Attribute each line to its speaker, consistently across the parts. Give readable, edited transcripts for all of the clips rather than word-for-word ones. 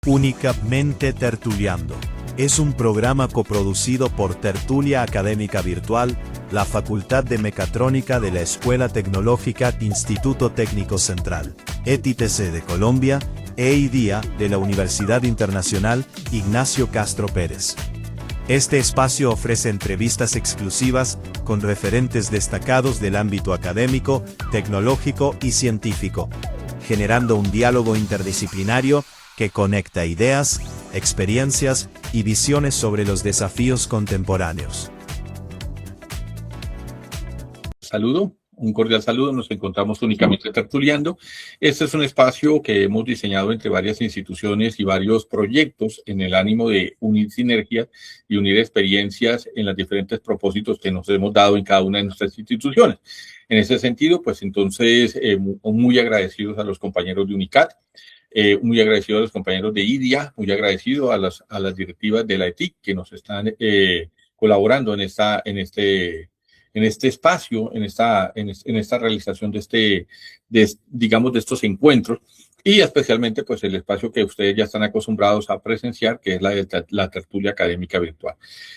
Speaker 1: Únicamente Tertuliando. Es un programa coproducido por Tertulia Académica Virtual, la Facultad de Mecatrónica de la Escuela Tecnológica Instituto Técnico Central, ETITC de Colombia, e IDIA de la Universidad Internacional Ignacio Castro Pérez. Este espacio ofrece entrevistas exclusivas con referentes destacados del ámbito académico, tecnológico y científico, generando un diálogo interdisciplinario que conecta ideas, experiencias y visiones sobre los desafíos contemporáneos.
Speaker 2: Saludo, un cordial saludo, nos encontramos únicamente tertuliando. Este es un espacio que hemos diseñado entre varias instituciones y varios proyectos en el ánimo de unir sinergias y unir experiencias en los diferentes propósitos que nos hemos dado en cada una de nuestras instituciones. En ese sentido, pues entonces, muy agradecidos a los compañeros de UNICAT, muy agradecido a los compañeros de IDIA, muy agradecido a las directivas de la ETIC que nos están colaborando en este espacio, en esta realización digamos, de estos encuentros, y especialmente pues el espacio que ustedes ya están acostumbrados a presenciar, que es la tertulia académica virtual.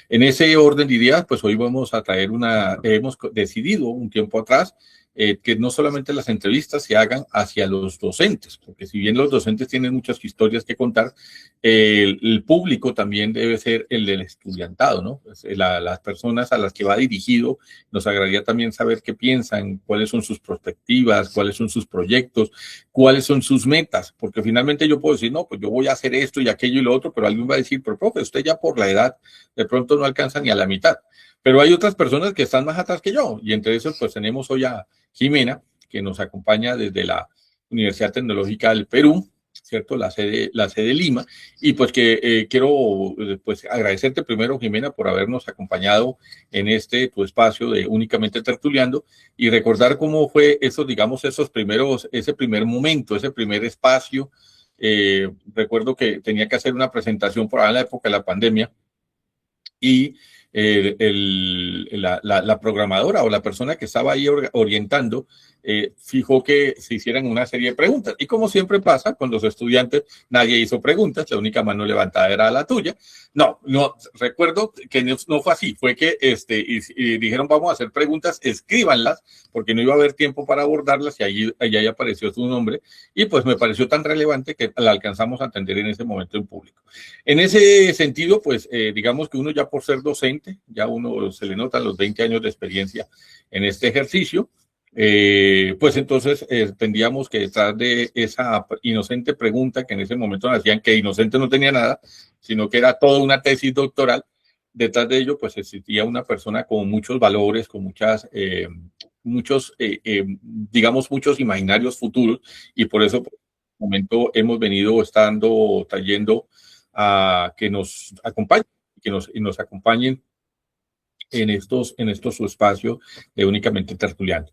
Speaker 2: En ese orden de ideas, pues hoy vamos a traer hemos decidido un tiempo atrás que no solamente las entrevistas se hagan hacia los docentes, porque si bien los docentes tienen muchas historias que contar, el público también debe ser el del estudiantado, ¿no? Pues, las personas a las que va dirigido, nos agradaría también saber qué piensan, cuáles son sus perspectivas, cuáles son sus proyectos, cuáles son sus metas, porque finalmente yo puedo decir, no, pues yo voy a hacer esto y aquello y lo otro, pero alguien va a decir, pero profe, usted ya por la edad de pronto no alcanza ni a la mitad. Pero hay otras personas que están más atrás que yo, y entre esos pues tenemos hoy a Jimena, que nos acompaña desde la Universidad Tecnológica del Perú, ¿cierto? La sede Lima, y pues que quiero pues agradecerte primero, Jimena, por habernos acompañado en tu espacio de Únicamente Tertuliando, y recordar cómo fue digamos, ese primer momento, ese primer espacio. Recuerdo que tenía que hacer una presentación por ahí en la época de la pandemia, y la programadora o la persona que estaba ahí orientando fijó que se hicieran una serie de preguntas. Y como siempre pasa con los estudiantes, nadie hizo preguntas, la única mano levantada era la tuya. No, recuerdo que no fue así, fue que y dijeron vamos a hacer preguntas, escríbanlas, porque no iba a haber tiempo para abordarlas, y ahí apareció tu nombre, y pues me pareció tan relevante que la alcanzamos a atender en ese momento en público. En ese sentido, pues digamos que uno ya por ser docente, ya uno se le notan los 20 años de experiencia en este ejercicio, pues entonces entendíamos que detrás de esa inocente pregunta que en ese momento nos hacían, que inocente no tenía nada, sino que era toda una tesis doctoral, detrás de ello pues existía una persona con muchos valores, con digamos, muchos imaginarios futuros, y por eso por el momento hemos venido trayendo a que nos acompañen, y nos acompañen en estos su espacio de Únicamente Tertuliando.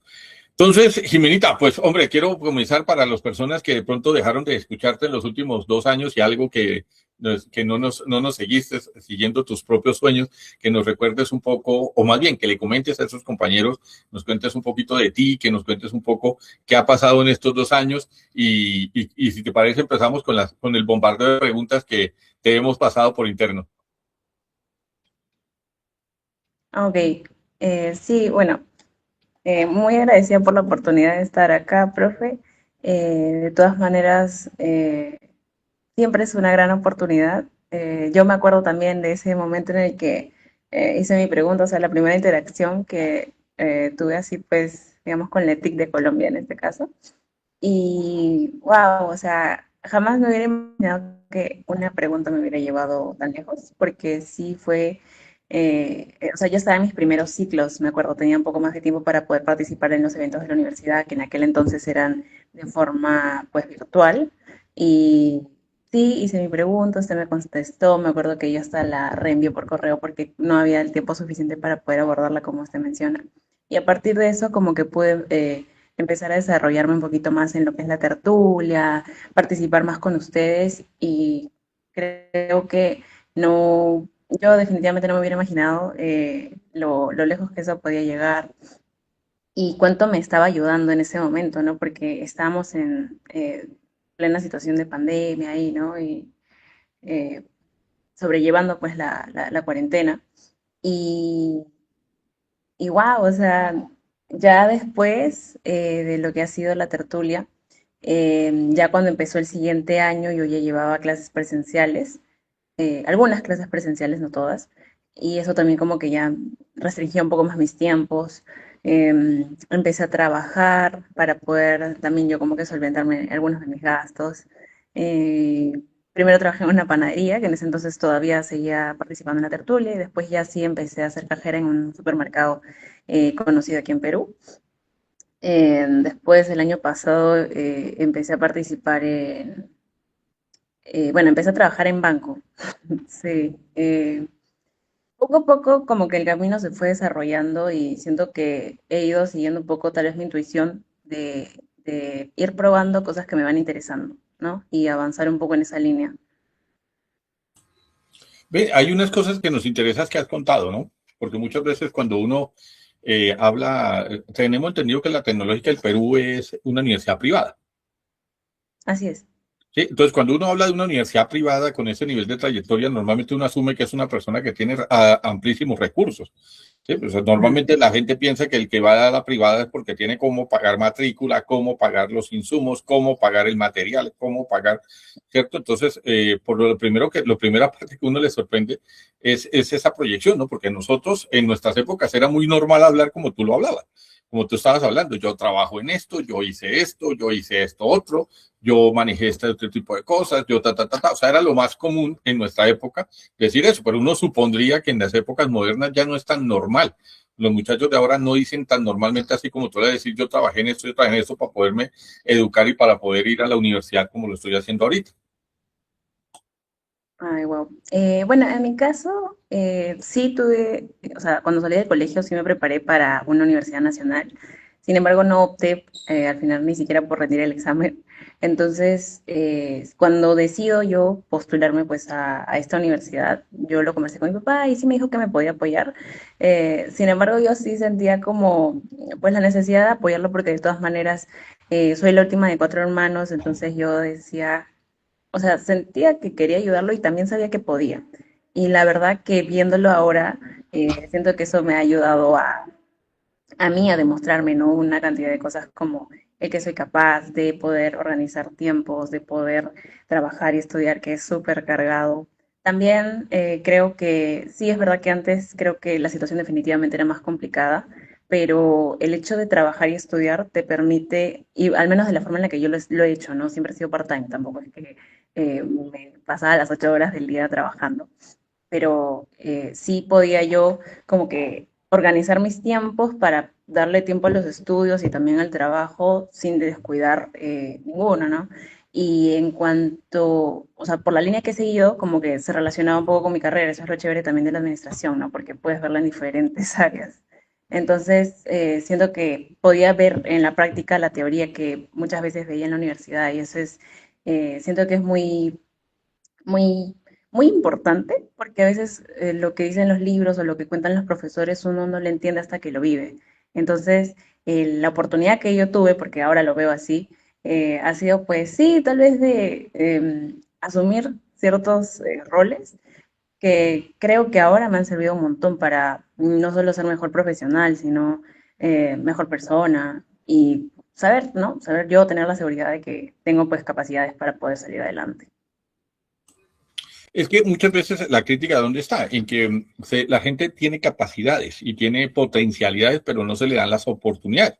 Speaker 2: Entonces, Jimenita, pues hombre, quiero comenzar para las personas que de pronto dejaron de escucharte en los últimos 2 años, y algo que no nos seguiste siguiendo tus propios sueños, que nos recuerdes un poco, o más bien que le comentes a esos compañeros, nos cuentes un poquito de ti, que nos cuentes un poco qué ha pasado en estos 2 años, y si te parece empezamos con el bombardeo de preguntas que te hemos pasado por interno.
Speaker 3: Ok, sí, bueno, muy agradecida por la oportunidad de estar acá, profe. De todas maneras, siempre es una gran oportunidad. Yo me acuerdo también de ese momento en el que hice mi pregunta, o sea, la primera interacción que tuve así, pues, digamos, con la ETIC de Colombia en este caso. Y, wow, o sea, jamás me hubiera imaginado que una pregunta me hubiera llevado tan lejos, porque sí fue, o sea, yo estaba en mis primeros ciclos, me acuerdo, tenía un poco más de tiempo para poder participar en los eventos de la universidad, que en aquel entonces eran de forma, pues, virtual. Y sí, hice mi pregunta, usted me contestó, me acuerdo que yo hasta la reenvié por correo porque no había el tiempo suficiente para poder abordarla como usted menciona. Y a partir de eso, como que pude empezar a desarrollarme un poquito más en lo que es la tertulia, participar más con ustedes, y creo que no, yo definitivamente no me hubiera imaginado lo lejos que eso podía llegar y cuánto me estaba ayudando en ese momento, ¿no? Porque estábamos en plena situación de pandemia ahí, ¿no? eh, sobrellevando pues la cuarentena. Y, y wow, o sea, ya después de lo que ha sido la tertulia, ya cuando empezó el siguiente año yo ya llevaba clases presenciales, algunas clases presenciales, no todas, y eso también como que ya restringía un poco más mis tiempos. Empecé a trabajar para poder también yo como que solventarme algunos de mis gastos. Eh, Primero trabajé en una panadería, que en ese entonces todavía seguía participando en la tertulia, y después ya sí empecé a ser cajera en un supermercado conocido aquí en Perú. Después, el año pasado, empecé a participar bueno, empecé a trabajar en banco. Sí, poco a poco como que el camino se fue desarrollando y siento que he ido siguiendo un poco tal vez mi intuición de ir probando cosas que me van interesando, ¿no? Y avanzar un poco en esa línea.
Speaker 2: Ve, hay unas cosas que nos interesan que has contado, ¿no? Porque muchas veces cuando uno habla, tenemos entendido que la Tecnológica del Perú es una universidad privada.
Speaker 3: Así es.
Speaker 2: Sí, entonces, cuando uno habla de una universidad privada con ese nivel de trayectoria, normalmente uno asume que es una persona que tiene amplísimos recursos. Sí, pues,
Speaker 3: Ujú.
Speaker 2: normalmente la gente piensa que el que va a la privada es porque tiene cómo pagar matrícula, cómo pagar los insumos, cómo pagar el material, cómo pagar, ¿cierto? Entonces, por lo primero lo primera parte que uno le sorprende es esa proyección, ¿no? Porque nosotros en nuestras épocas era muy normal hablar como tú lo hablabas, como tú estabas hablando. Yo trabajo en esto, yo hice esto otro, yo manejé este otro tipo de cosas, yo o sea, era lo más común en nuestra época decir eso, pero uno supondría que en las épocas modernas ya no es tan normal. Los muchachos de ahora no dicen tan normalmente así como tú le decís, yo trabajé en esto, yo trabajé en esto para poderme educar y para poder ir a la universidad como lo estoy haciendo ahorita.
Speaker 3: Ay, wow. Bueno, en mi caso, sí tuve, o sea, cuando salí del colegio sí me preparé para una universidad nacional. Sin embargo, no opté al final ni siquiera por rendir el examen. Entonces, cuando decido yo postularme pues a esta universidad, yo lo conversé con mi papá y sí me dijo que me podía apoyar. Sin embargo, yo sí sentía como pues la necesidad de apoyarlo porque de todas maneras soy la última de cuatro hermanos, entonces yo decía, o sea, sentía que quería ayudarlo y también sabía que podía. Y la verdad que viéndolo ahora, siento que eso me ha ayudado a mí a demostrarme, ¿no? Una cantidad de cosas como el que soy capaz de poder organizar tiempos, de poder trabajar y estudiar, que es súper cargado. También creo que sí es verdad que antes creo que la situación definitivamente era más complicada, pero el hecho de trabajar y estudiar te permite, y al menos de la forma en la que yo lo he hecho, ¿no? Siempre he sido part-time, tampoco es que me pasaba las 8 horas del día trabajando, pero sí podía yo como que organizar mis tiempos para darle tiempo a los estudios y también al trabajo sin descuidar ninguno, ¿no? Y en cuanto, o sea, por la línea que he seguido, como que se relacionaba un poco con mi carrera, eso es lo chévere también de la administración, ¿no? Porque puedes verla en diferentes áreas. Entonces, siento que podía ver en la práctica la teoría que muchas veces veía en la universidad y eso es, siento que es muy, muy importante, porque a veces lo que dicen los libros o lo que cuentan los profesores uno no lo entiende hasta que lo vive. Entonces, la oportunidad que yo tuve, porque ahora lo veo así, ha sido pues sí, tal vez de asumir ciertos roles que creo que ahora me han servido un montón para no solo ser mejor profesional, sino mejor persona y saber, ¿no? Saber yo tener la seguridad de que tengo pues capacidades para poder salir adelante.
Speaker 2: Es que muchas veces la crítica, ¿dónde está? En que la gente tiene capacidades y tiene potencialidades, pero no se le dan las oportunidades.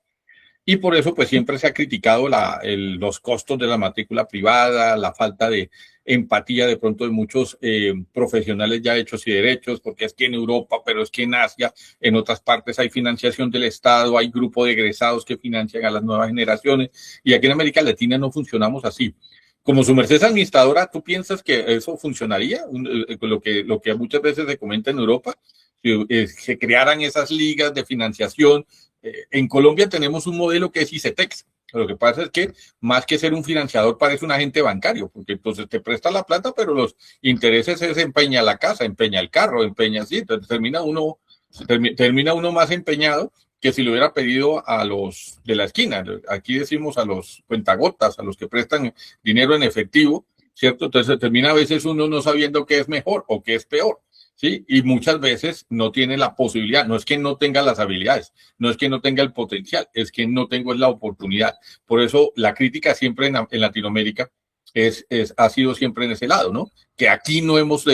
Speaker 2: Y por eso, pues siempre se ha criticado los costos de la matrícula privada, la falta de empatía de pronto de muchos profesionales ya hechos y derechos, porque es que en Europa, pero es que en Asia, en otras partes hay financiación del Estado, hay grupo de egresados que financian a las nuevas generaciones, y aquí en América Latina no funcionamos así. Como su merced es administradora, ¿tú piensas que eso funcionaría? Lo que muchas veces se comenta en Europa, que se crearan esas ligas de financiación. En Colombia tenemos un modelo que es ICETEX. Lo que pasa es que más que ser un financiador parece un agente bancario, porque entonces te presta la plata, pero los intereses es empeña la casa, empeña el carro, empeña así, entonces termina uno más empeñado que si lo hubiera pedido a los de la esquina. Aquí decimos a los cuentagotas, a los que prestan dinero en efectivo, ¿cierto? Entonces termina a veces uno no sabiendo qué es mejor o qué es peor, ¿sí? Y muchas veces no tiene la posibilidad, no es que no tenga las habilidades, no es que no tenga el potencial, es que no tengo la oportunidad. Por eso la crítica siempre en Latinoamérica ha sido siempre en ese lado, ¿no? Que aquí no hemos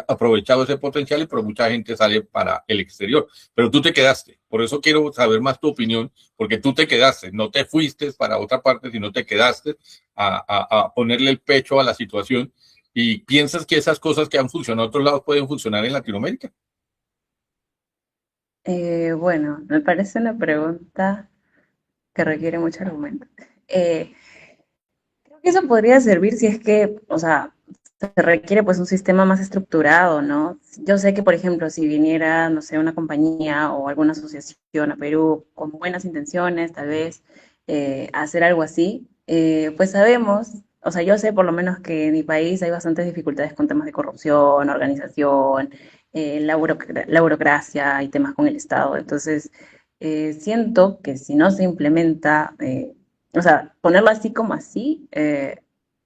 Speaker 2: aprovechado ese potencial, pero mucha gente sale para el exterior. Pero tú te quedaste. Por eso quiero saber más tu opinión, porque tú te quedaste, no te fuiste para otra parte, sino te quedaste a ponerle el pecho a la situación. ¿Y piensas que esas cosas que han funcionado en otros lados pueden funcionar en Latinoamérica?
Speaker 3: Bueno, me parece una pregunta que requiere mucho argumento. Eh, Creo que eso podría servir si es que, o sea, se requiere pues un sistema más estructurado, ¿no? Yo sé que, por ejemplo, si viniera, no sé, una compañía o alguna asociación a Perú con buenas intenciones, tal vez, a hacer algo así, pues sabemos, o sea, yo sé por lo menos que en mi país hay bastantes dificultades con temas de corrupción, organización, la burocracia y temas con el Estado. Entonces, siento que si no se implementa, o sea, ponerlo así como así,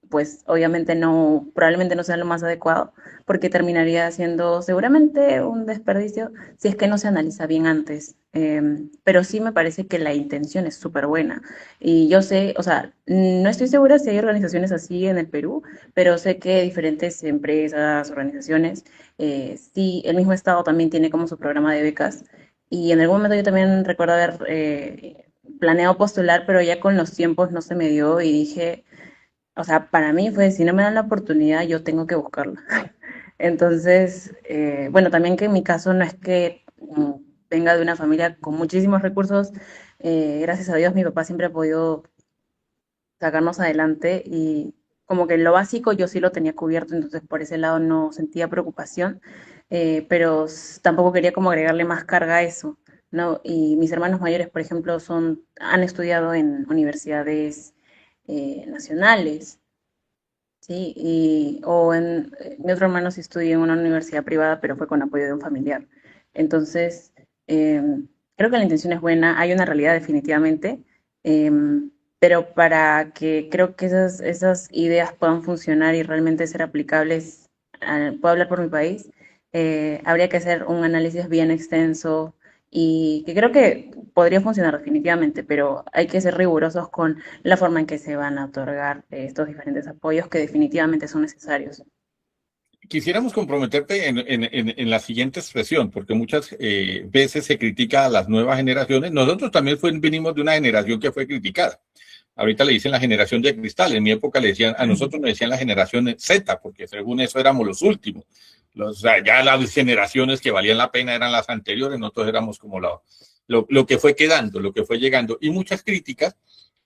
Speaker 3: pues obviamente no, probablemente no sea lo más adecuado, porque terminaría siendo seguramente un desperdicio si es que no se analiza bien antes. Pero sí me parece que la intención es súper buena. Y yo sé, o sea, no estoy segura si hay organizaciones así en el Perú, pero sé que diferentes empresas, organizaciones, sí, el mismo Estado también tiene como su programa de becas. Y en algún momento yo también recuerdo haber planeado postular, pero ya con los tiempos no se me dio y dije, o sea, para mí fue, si no me dan la oportunidad, yo tengo que buscarla. Entonces, bueno, también que en mi caso no es que venga de una familia con muchísimos recursos, gracias a Dios mi papá siempre ha podido sacarnos adelante y como que lo básico yo sí lo tenía cubierto, entonces por ese lado no sentía preocupación, pero tampoco quería como agregarle más carga a eso, ¿no? Y mis hermanos mayores, por ejemplo, han estudiado en universidades nacionales, ¿sí? Mi otro hermano sí estudió en una universidad privada, pero fue con apoyo de un familiar. Entonces, eh, creo que la intención es buena, hay una realidad definitivamente, eh, pero para que creo que esas ideas puedan funcionar y realmente ser aplicables, puedo hablar por mi país, habría que hacer un análisis bien extenso y que creo que podría funcionar definitivamente, pero hay que ser rigurosos con la forma en que se van a otorgar estos diferentes apoyos que definitivamente son necesarios.
Speaker 2: Quisiéramos comprometerte en la siguiente expresión, porque muchas veces se critica a las nuevas generaciones. Nosotros también venimos de una generación que fue criticada. Ahorita le dicen la generación de cristal. En mi época le decían, a nosotros nos decían la generación Z, porque según eso éramos los últimos. O sea, ya las generaciones que valían la pena eran las anteriores, nosotros éramos como lo que fue quedando, lo que fue llegando. Y muchas críticas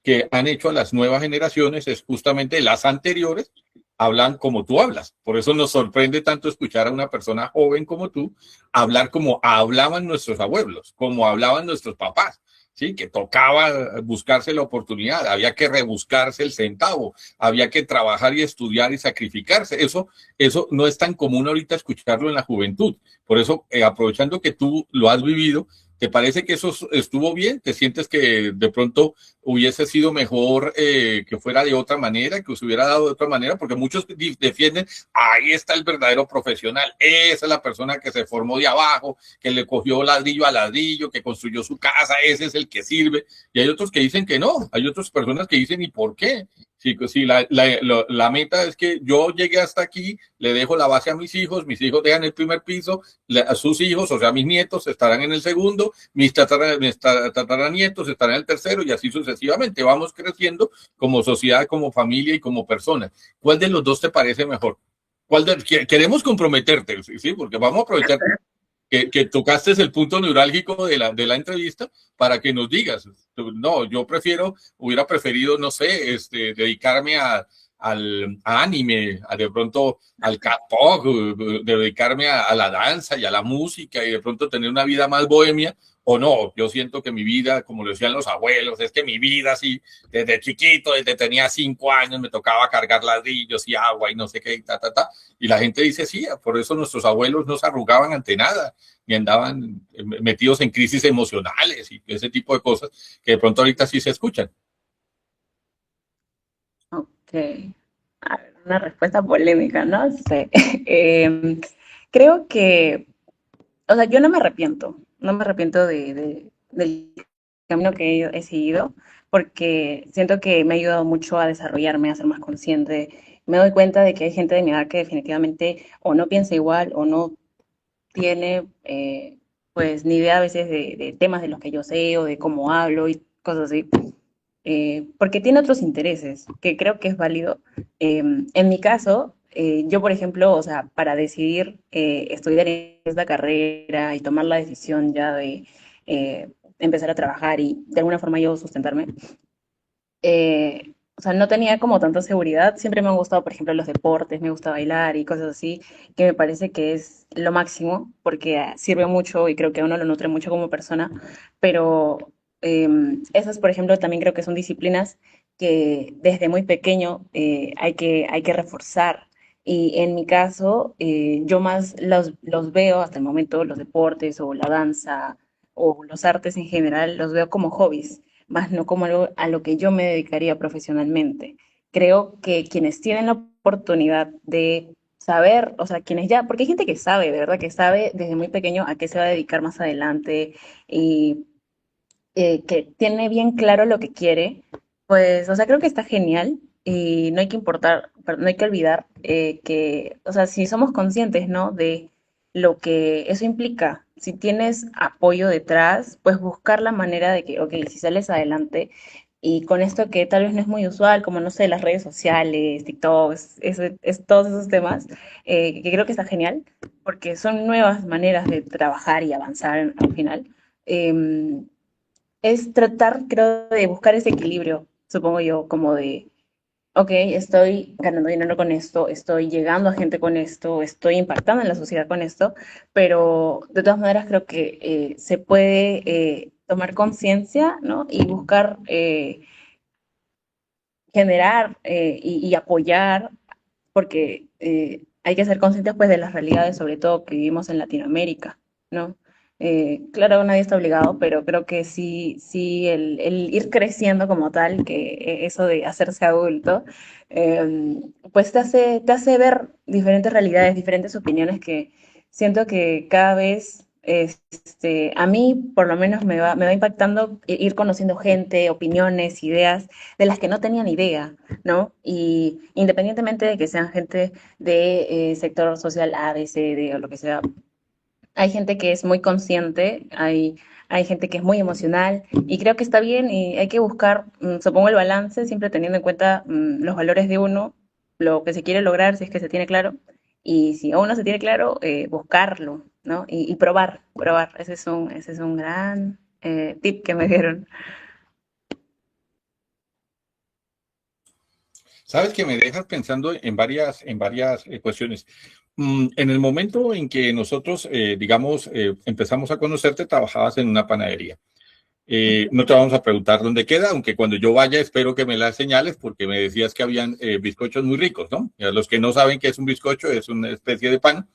Speaker 2: que han hecho a las nuevas generaciones es justamente las anteriores hablan como tú hablas. Por eso nos sorprende tanto escuchar a una persona joven como tú hablar como hablaban nuestros abuelos, como hablaban nuestros papás. Sí, que tocaba buscarse la oportunidad, había que rebuscarse el centavo, había que trabajar y estudiar y sacrificarse. Eso no es tan común ahorita escucharlo en la juventud. Por eso, aprovechando que tú lo has vivido, ¿te parece que eso estuvo bien? ¿Te sientes que de pronto hubiese sido mejor que fuera de otra manera, que se hubiera dado de otra manera? Porque muchos defienden, ahí está el verdadero profesional, esa es la persona que se formó de abajo, que le cogió ladrillo a ladrillo, que construyó su casa, ese es el que sirve. Y hay otros que dicen que no, hay otras personas que dicen, ¿y por qué? Si la meta es que yo llegue hasta aquí, le dejo la base a mis hijos dejan el primer piso, a sus hijos, o sea, mis nietos estarán en el segundo, mis tataranietos estarán en el tercero y así sucesivamente. Vamos creciendo como sociedad, como familia y como persona. ¿Cuál de los dos te parece mejor? Queremos comprometerte, ¿sí? Porque vamos a aprovechar que tocaste el punto neurálgico de la entrevista para que nos digas. No, yo hubiera preferido, no sé, dedicarme a anime, de pronto al K-pop, dedicarme a la danza y a la música y de pronto tener una vida más bohemia. O no, yo siento que mi vida, como lo decían los abuelos, es que mi vida, sí, desde chiquito, desde tenía 5 años, me tocaba cargar ladrillos y agua y no sé qué, y la gente dice, sí, por eso nuestros abuelos no se arrugaban ante nada, ni andaban metidos en crisis emocionales y ese tipo de cosas que de pronto ahorita sí se escuchan.
Speaker 3: Ok. A ver, una respuesta polémica, ¿no? Sí. Em, Creo que, o sea, yo no me arrepiento, no me arrepiento del camino que he seguido, porque siento que me ha ayudado mucho a desarrollarme, a ser más consciente. Me doy cuenta de que hay gente de mi edad que definitivamente o no piensa igual o no tiene, pues, ni idea a veces de temas de los que yo sé o de cómo hablo y cosas así, porque tiene otros intereses, que creo que es válido. En mi caso, yo, por ejemplo, o sea, para decidir estudiar esta carrera y tomar la decisión ya de empezar a trabajar y de alguna forma yo sustentarme, o sea, no tenía como tanta seguridad. Siempre me han gustado, por ejemplo, los deportes, me gusta bailar y cosas así, que me parece que es lo máximo, porque sirve mucho y creo que a uno lo nutre mucho como persona. Pero esas, por ejemplo, también creo que son disciplinas que desde muy pequeño hay que reforzar. Y en mi caso, yo más los veo hasta el momento, los deportes o la danza o los artes en general, los veo como hobbies más no como algo a lo que yo me dedicaría profesionalmente. Creo que quienes tienen la oportunidad de saber, o sea, quienes ya, porque hay gente que sabe, de verdad, que sabe desde muy pequeño a qué se va a dedicar más adelante y que tiene bien claro lo que quiere, pues, o sea, creo que está genial y no hay que importar, no hay que olvidar que, o sea, si somos conscientes, ¿no? De lo que eso implica, si tienes apoyo detrás, pues buscar la manera de que, ok, si sales adelante y con esto que tal vez no es muy usual, como no sé, las redes sociales, TikToks, todos esos temas, que creo que está genial, porque son nuevas maneras de trabajar y avanzar al final. Em, es tratar, creo, de buscar ese equilibrio, supongo yo, como de, ok, estoy ganando dinero con esto, estoy llegando a gente con esto, estoy impactando en la sociedad con esto, pero de todas maneras creo que se puede tomar conciencia, ¿no? Y buscar generar y apoyar, porque hay que ser conscientes pues de las realidades, sobre todo que vivimos en Latinoamérica, ¿no? Claro, nadie está obligado, pero creo que sí, sí el ir creciendo como tal, que eso de hacerse adulto, pues te hace ver diferentes realidades, diferentes opiniones que siento que cada vez a mí por lo menos me va impactando ir conociendo gente, opiniones, ideas de las que no tenía ni idea, ¿no? Y independientemente de que sean gente de sector social A, B, C, D o lo que sea, hay gente que es muy consciente, hay gente que es muy emocional y creo que está bien y hay que buscar, supongo, el balance, siempre teniendo en cuenta los valores de uno, lo que se quiere lograr, si es que se tiene claro, y si aún no se tiene claro, buscarlo, ¿no? Y probar, probar. Ese es un gran tip que me dieron.
Speaker 2: Sabes que me dejas pensando en varias cuestiones. En el momento en que nosotros, digamos, empezamos a conocerte, trabajabas en una panadería. No te vamos a preguntar dónde queda, aunque cuando yo vaya espero que me las señales, porque me decías que habían bizcochos muy ricos, ¿no? Y a los que no saben qué es un bizcocho, es una especie de pan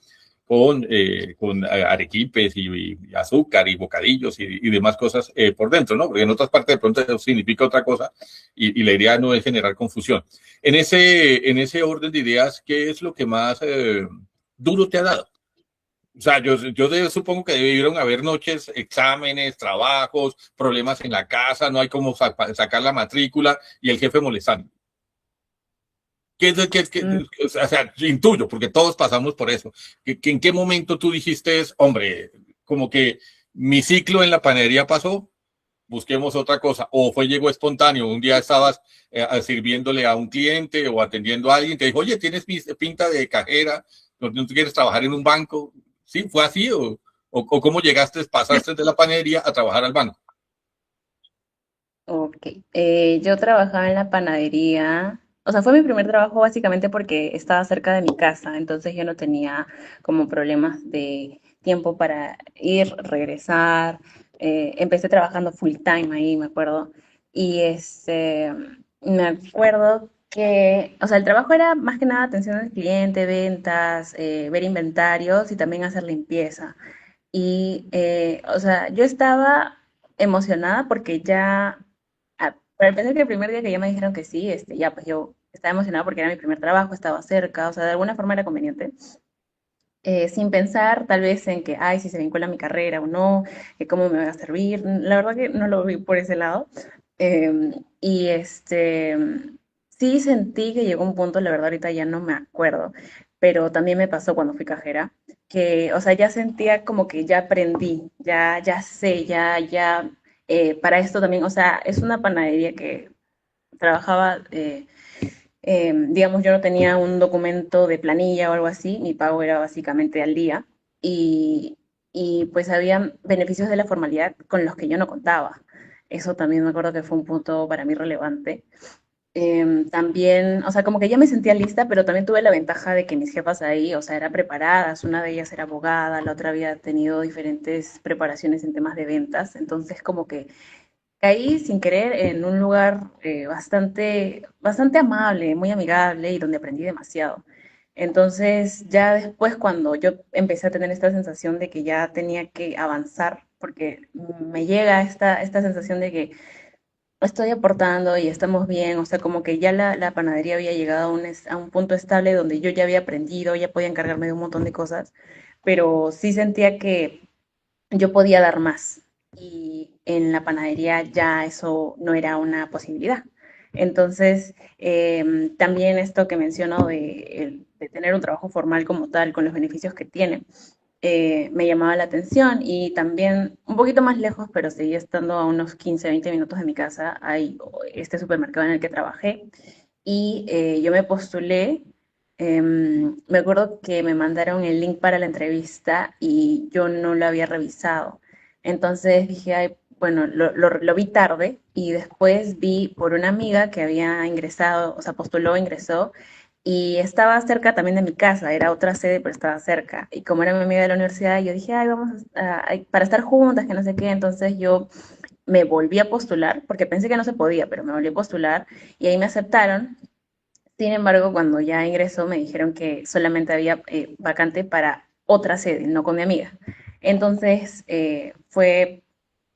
Speaker 2: con arequipes y azúcar y bocadillos y demás cosas por dentro, ¿no? Porque en otras partes de pronto eso significa otra cosa y la idea no es generar confusión. En ese orden de ideas, ¿qué es lo que más duro te ha dado? O sea, supongo que debieron haber noches, exámenes, trabajos, problemas en la casa, no hay como sacar la matrícula y el jefe molestando. ¿Qué es lo
Speaker 3: Mm,
Speaker 2: o sea, intuyo, porque todos pasamos por eso? ¿En qué momento tú dijiste, hombre, como que mi ciclo en la panadería pasó, busquemos otra cosa? ¿O llegó espontáneo? Un día estabas sirviéndole a un cliente o atendiendo a alguien, te dijo, oye, tienes pinta de cajera, no quieres trabajar en un banco. ¿Sí? ¿Fue así? ¿O cómo llegaste, pasaste de la panadería a trabajar al banco?
Speaker 3: ok. Yo trabajaba en la panadería. O sea, fue mi primer trabajo básicamente porque estaba cerca de mi casa, entonces yo no tenía como problemas de tiempo para ir, regresar. Empecé trabajando full time ahí, me acuerdo. Y me acuerdo que, o sea, el trabajo era más que nada atención al cliente, ventas, ver inventarios y también hacer limpieza. Y, o sea, yo estaba emocionada porque ya, para empezar que el primer día que ya me dijeron que sí, ya pues yo estaba emocionada porque era mi primer trabajo, estaba cerca, o sea, de alguna forma era conveniente. Sin pensar tal vez en que, ay, si se vincula a mi carrera o no, que cómo me va a servir. La verdad que no lo vi por ese lado. Y sí sentí que llegó un punto, la verdad ahorita ya no me acuerdo, pero también me pasó cuando fui cajera, que, o sea, ya sentía como que ya aprendí, ya sé, para esto también, o sea, es una panadería que trabajaba digamos, yo no tenía un documento de planilla o algo así, mi pago era básicamente al día y, y pues había beneficios de la formalidad con los que yo no contaba. Eso también me acuerdo que fue un punto para mí relevante. También, o sea, como que ya me sentía lista, pero también tuve la ventaja de que mis jefas ahí, o sea, eran preparadas. Una de ellas era abogada, la otra había tenido diferentes preparaciones en temas de ventas. Entonces, como que caí sin querer en un lugar bastante amable, muy amigable y donde aprendí demasiado. Entonces, ya después cuando yo empecé a tener esta sensación de que ya tenía que avanzar, porque me llega esta sensación de que estoy aportando y estamos bien, o sea, como que ya la panadería había llegado a un punto estable donde yo ya había aprendido, ya podía encargarme de un montón de cosas, pero sí sentía que yo podía dar más y en la panadería ya eso no era una posibilidad. Entonces, también esto que menciono de tener un trabajo formal como tal, con los beneficios que tiene, me llamaba la atención y también un poquito más lejos, pero seguía estando a unos 15, 20 minutos de mi casa, hay este supermercado en el que trabajé y yo me postulé. Me acuerdo que me mandaron el link para la entrevista y yo no lo había revisado. Entonces dije, ay, bueno, lo vi tarde y después vi por una amiga que había ingresado, o sea, postuló, ingresó y estaba cerca también de mi casa, era otra sede, pero estaba cerca. Y como era mi amiga de la universidad, yo dije, ay, para estar juntas, que no sé qué. Entonces yo me volví a postular, porque pensé que no se podía, pero me volví a postular y ahí me aceptaron. Sin embargo, cuando ya ingresó, me dijeron que solamente había vacante para otra sede, no con mi amiga. Entonces, fue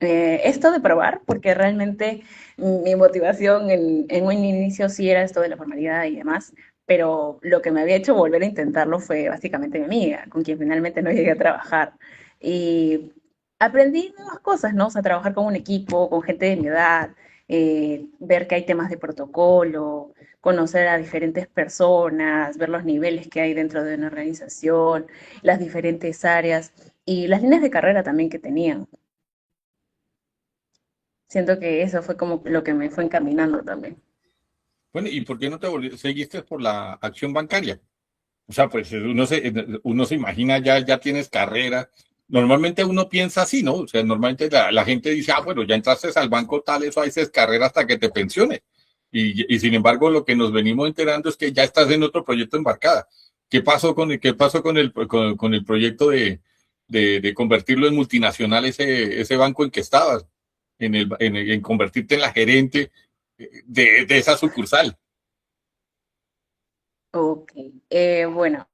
Speaker 3: esto de probar, porque realmente mi motivación en un inicio sí era esto de la formalidad y demás, pero lo que me había hecho volver a intentarlo fue básicamente mi amiga, con quien finalmente no llegué a trabajar. Y aprendí nuevas cosas, ¿no? O sea, trabajar con un equipo, con gente de mi edad, ver que hay temas de protocolo, conocer a diferentes personas, ver los niveles que hay dentro de una organización, las diferentes áreas y las líneas de carrera también que tenían. Siento que eso fue como lo que me fue encaminando también.
Speaker 2: Bueno, ¿y por qué no seguiste por la acción bancaria? O sea, pues uno se imagina ya tienes carrera. Normalmente uno piensa así, ¿no? O sea, normalmente la gente dice, ah, bueno, ya entraste al banco tal, eso haces carrera hasta que te pensiones. Y sin embargo, lo que nos venimos enterando es que ya estás en otro proyecto embarcada. ¿Qué pasó con el proyecto de convertirlo en multinacional ese banco en que estabas? En convertirte en la gerente de esa sucursal.
Speaker 3: Ok, bueno,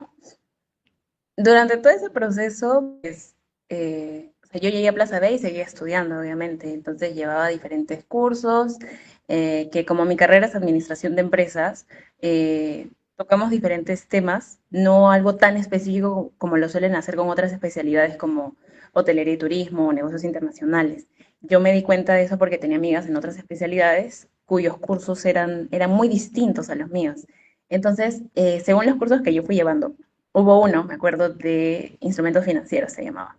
Speaker 3: durante todo ese proceso, pues, o sea, yo llegué a Plaza B y seguía estudiando, obviamente, entonces llevaba diferentes cursos, que como mi carrera es administración de empresas, tocamos diferentes temas, no algo tan específico como lo suelen hacer con otras especialidades como hotelería y turismo o negocios internacionales. Yo me di cuenta de eso porque tenía amigas en otras especialidades cuyos cursos eran muy distintos a los míos. Entonces, según los cursos que yo fui llevando, hubo uno, me acuerdo, de instrumentos financieros, se llamaba.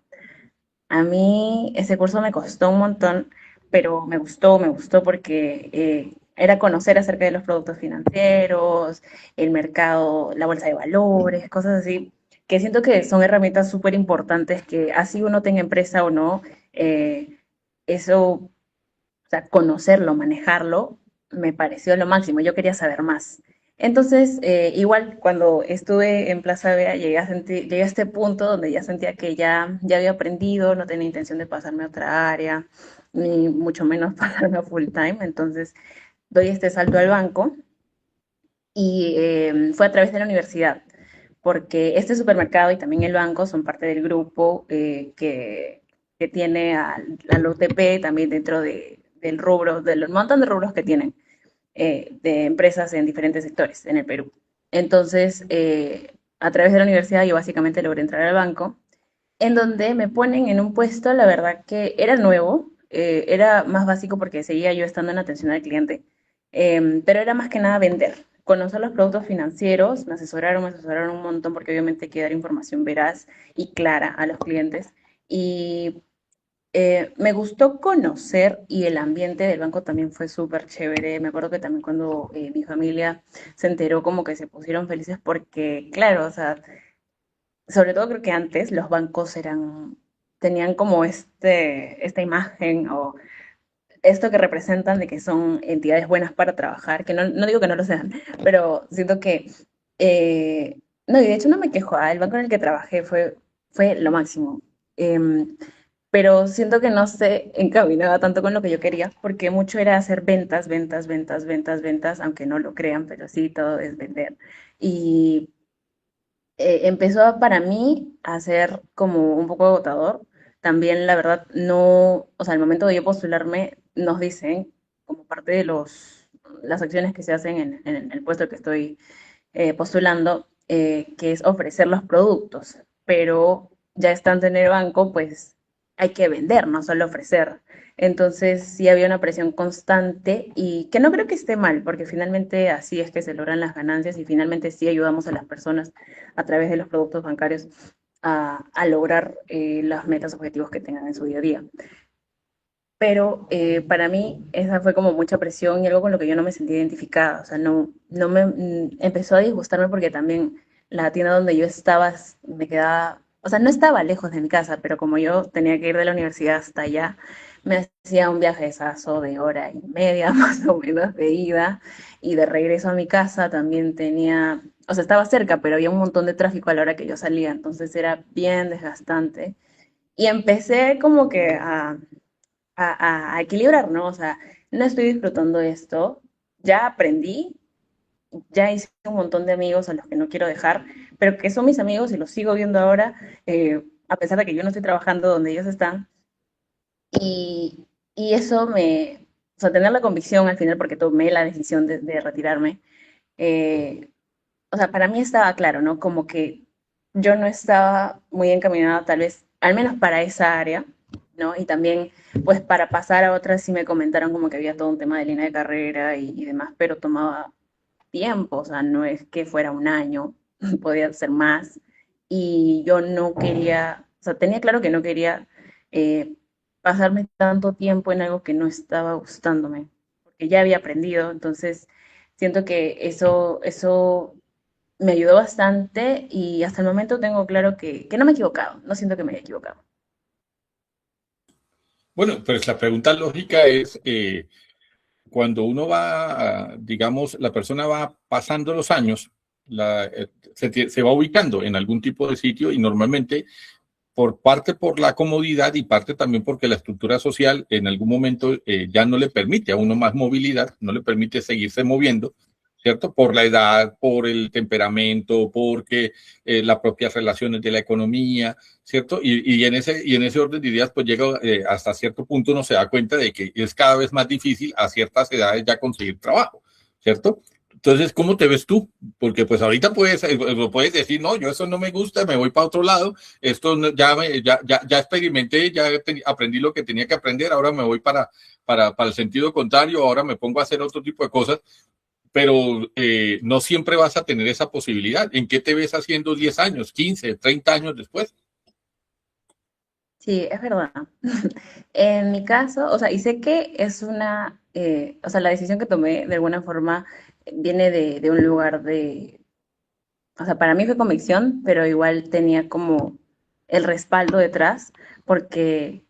Speaker 3: A mí ese curso me costó un montón, pero me gustó porque era conocer acerca de los productos financieros, el mercado, la bolsa de valores, cosas así, que siento que son herramientas súper importantes que así uno tenga empresa o no, eh, eso, o sea, conocerlo, manejarlo, me pareció lo máximo. Yo quería saber más. Entonces, igual cuando estuve en Plaza Vea, llegué a este punto donde ya sentía que ya había aprendido, no tenía intención de pasarme a otra área, ni mucho menos pasarme a full time. Entonces, doy este salto al banco y fue a través de la universidad, porque este supermercado y también el banco son parte del grupo que tiene al UTP también dentro del rubro, del montón de rubros que tienen. de empresas en diferentes sectores en el Perú. Entonces, a través de la universidad yo básicamente logré entrar al banco, en donde me ponen en un puesto, la verdad que era nuevo, era más básico porque seguía yo estando en atención al cliente, pero era más que nada vender, conocer los productos financieros, me asesoraron un montón porque obviamente hay que dar información veraz y clara a los clientes. Y me gustó conocer y el ambiente del banco también fue súper chévere. Me acuerdo que también cuando mi familia se enteró como que se pusieron felices porque, claro, o sea, sobre todo creo que antes los bancos tenían como esta imagen o esto que representan de que son entidades buenas para trabajar, que no digo que no lo sean, pero siento que, no, y de hecho no me quejo, el banco en el que trabajé fue lo máximo. Em, pero siento que no se encaminaba tanto con lo que yo quería, porque mucho era hacer ventas, ventas, ventas, ventas, ventas, aunque no lo crean, pero sí, todo es vender. Y empezó para mí a ser como un poco agotador. También, la verdad, no, o sea, al momento de yo postularme, nos dicen, como parte de las acciones que se hacen en el puesto que estoy postulando, que es ofrecer los productos, pero ya estando en el banco, pues hay que vender, no solo ofrecer. Entonces sí había una presión constante y que no creo que esté mal, porque finalmente así es que se logran las ganancias y finalmente sí ayudamos a las personas a través de los productos bancarios a lograr las metas objetivos que tengan en su día a día. Pero para mí esa fue como mucha presión y algo con lo que yo no me sentía identificada. O sea, no me empezó a disgustarme porque también la tienda donde yo estaba me quedaba, o sea, no estaba lejos de mi casa, pero como yo tenía que ir de la universidad hasta allá, me hacía un viajezazo de hora y media más o menos de ida y de regreso a mi casa también tenía, o sea, estaba cerca, pero había un montón de tráfico a la hora que yo salía, entonces era bien desgastante. Y empecé como que a equilibrar, ¿no? O sea, no estoy disfrutando esto, ya aprendí, ya hice un montón de amigos a los que no quiero dejar, pero que son mis amigos y los sigo viendo ahora, a pesar de que yo no estoy trabajando donde ellos están. Y eso o sea, tener la convicción al final, porque tomé la decisión de retirarme, eh, o sea, para mí estaba claro, ¿no? Como que yo no estaba muy encaminada, tal vez, al menos para esa área, ¿no? Y también, pues, para pasar a otras, sí me comentaron como que había todo un tema de línea de carrera y demás, pero tomaba tiempo, o sea, no es que fuera un año, podía ser más. Y yo no quería, o sea, tenía claro que no quería eh, pasarme tanto tiempo en algo que no estaba gustándome, porque ya había aprendido, entonces siento que eso me ayudó bastante y hasta el momento tengo claro que no me he equivocado, no siento que me haya equivocado.
Speaker 2: Bueno, pues la pregunta lógica es, cuando uno va, digamos, la persona va pasando los años, se va ubicando en algún tipo de sitio y normalmente por parte por la comodidad y parte también porque la estructura social en algún momento ya no le permite a uno más movilidad, no le permite seguirse moviendo, ¿cierto? Por la edad, por el temperamento, porque las propias relaciones de la economía, ¿cierto? Y en ese orden de ideas, pues llega hasta cierto punto uno se da cuenta de que es cada vez más difícil a ciertas edades ya conseguir trabajo, ¿cierto? Entonces, ¿cómo te ves tú? Porque pues ahorita puedes decir, no, yo eso no me gusta, me voy para otro lado, esto ya experimenté, aprendí lo que tenía que aprender, ahora me voy para el sentido contrario, ahora me pongo a hacer otro tipo de cosas, pero no siempre vas a tener esa posibilidad. ¿En qué te ves haciendo 10 años, 15, 30 años después?
Speaker 3: Sí, es verdad. En mi caso, o sea, y sé que es o sea, la decisión que tomé de alguna forma viene de un lugar o sea, para mí fue convicción, pero igual tenía como el respaldo detrás, porque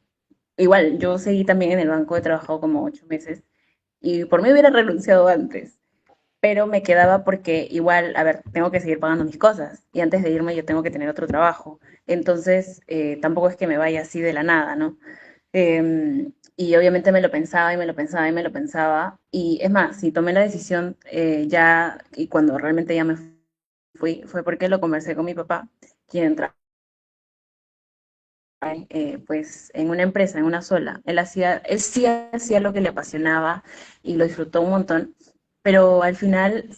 Speaker 3: igual yo seguí también en el banco, he trabajado como 8 meses y por mí hubiera renunciado antes, pero me quedaba porque igual, a ver, tengo que seguir pagando mis cosas y antes de irme yo tengo que tener otro trabajo. Entonces, tampoco es que me vaya así de la nada, ¿no? Y obviamente me lo pensaba y me lo pensaba y me lo pensaba. Y es más, si tomé la decisión ya y cuando realmente ya me fui, fue porque lo conversé con mi papá, quien trabaja pues en una empresa, en una sola. Él sí hacía lo que le apasionaba y lo disfrutó un montón, pero al final,